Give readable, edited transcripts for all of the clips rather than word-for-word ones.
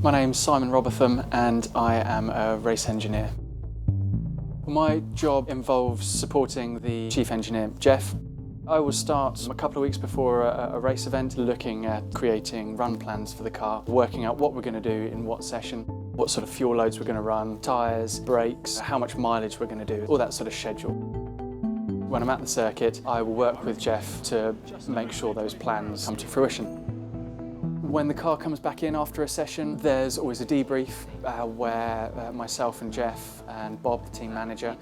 My name's Simon Robotham and I am a race engineer. My job involves supporting the chief engineer, Jeff. I will start a couple of weeks before a race event looking at creating run plans for the car, working out what we're going to do in what session, what sort of fuel loads we're going to run, tyres, brakes, how much mileage we're going to do, all that sort of schedule. When I'm at the circuit, I will work with Jeff to make sure those plans come to fruition. When the car comes back in after a session, there's always a debrief where myself and Jeff and Bob, the team manager,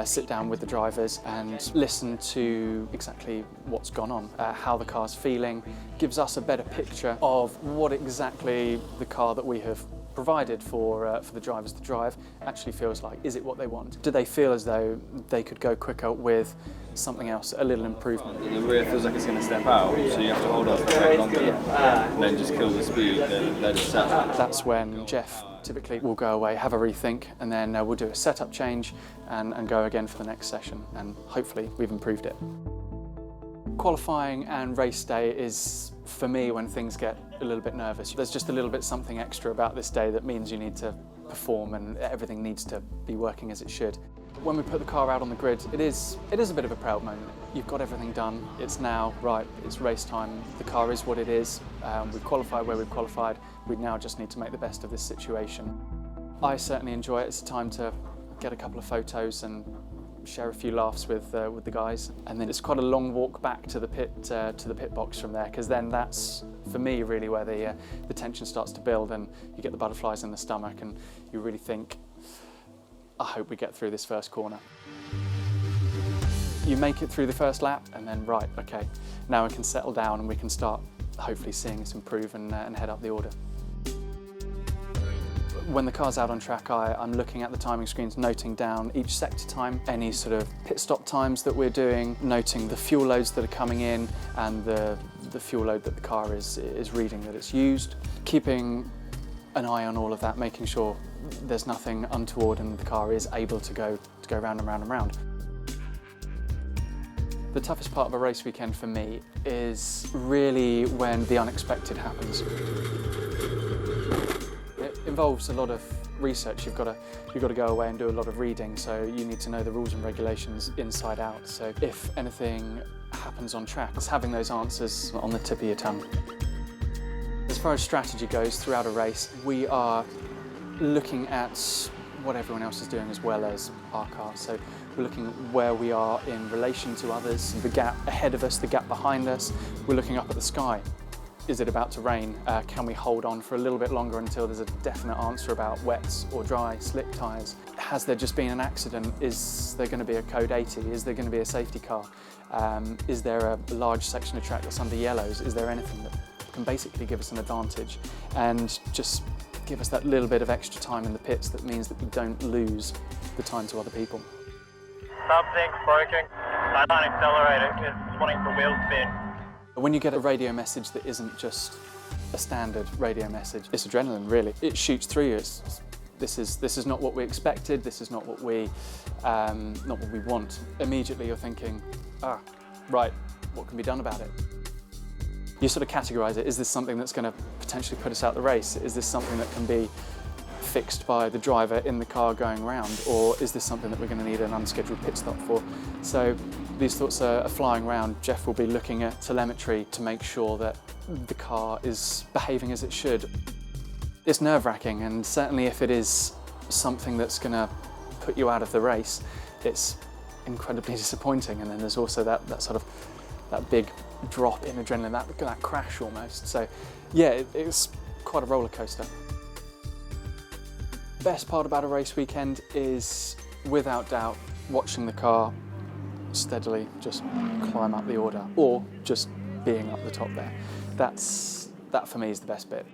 sit down with the drivers and listen to exactly what's gone on, how the car's feeling, gives us a better picture of what exactly the car that we have provided for the drivers to drive actually feels like. Is it what they want? Do they feel as though they could go quicker with something else, a little improvement? The rear feels like it's going to step out, so you have to hold off a bit longer and then just kill the speed, then let it settle. That's when Jeff typically will go away, have a rethink, and then we'll do a setup change and go again for the next session, and hopefully we've improved it. Qualifying and race day is, for me, when things get a little bit nervous. There's just a little bit something extra about this day that means you need to perform and everything needs to be working as it should. When we put the car out on the grid, it is a bit of a proud moment. You've got everything done. It's now, right, it's race time. The car is what it is. We've qualified where we've qualified. We now just need to make the best of this situation. I certainly enjoy it. It's a time to get a couple of photos and share a few laughs with the guys, and then it's quite a long walk back to the pit box from there, because then that's, for me, really where the tension starts to build and you get the butterflies in the stomach and you really think, I hope we get through this first corner. You make it through the first lap and then, right, okay, now we can settle down and we can start hopefully seeing us improve and head up the order. When the car's out on track, I'm looking at the timing screens, noting down each sector time, any sort of pit stop times that we're doing, noting the fuel loads that are coming in and the fuel load that the car is reading that it's used, keeping an eye on all of that, making sure there's nothing untoward and the car is able to go round and round and round. The toughest part of a race weekend for me is really when the unexpected happens. Involves a lot of research. You've got to go away and do a lot of reading, so you need to know the rules and regulations inside out. So if anything happens on track, it's having those answers on the tip of your tongue. As far as strategy goes throughout a race, we are looking at what everyone else is doing as well as our car. So we're looking at where we are in relation to others, the gap ahead of us, the gap behind us. We're looking up at the sky. Is it about to rain? Can we hold on for a little bit longer until there's a definite answer about wets or dry, slick tyres? Has there just been an accident? Is there going to be a code 80? Is there going to be a safety car? Is there a large section of track that's under yellows? Is there anything that can basically give us an advantage and just give us that little bit of extra time in the pits that means that we don't lose the time to other people? Something's broken. I can't accelerate it. It's wanting the wheel spin. When you get a radio message that isn't just a standard radio message, it's adrenaline, really. It shoots through you. This is not what we expected. This is not what we want. Immediately you're thinking, right, what can be done about it? You sort of categorise it. Is this something that's going to potentially put us out the race? Is this something that can be fixed by the driver in the car going round, or is this something that we're going to need an unscheduled pit stop for? So these thoughts are flying around. Jeff will be looking at telemetry to make sure that the car is behaving as it should. It's nerve-wracking, and certainly if it is something that's going to put you out of the race, it's incredibly disappointing. And then there's also that big drop in adrenaline, that crash almost. So yeah, it's quite a roller coaster. Best part about a race weekend is, without doubt, watching the car steadily just climb up the order, or just being up the top there. That for me is the best bit.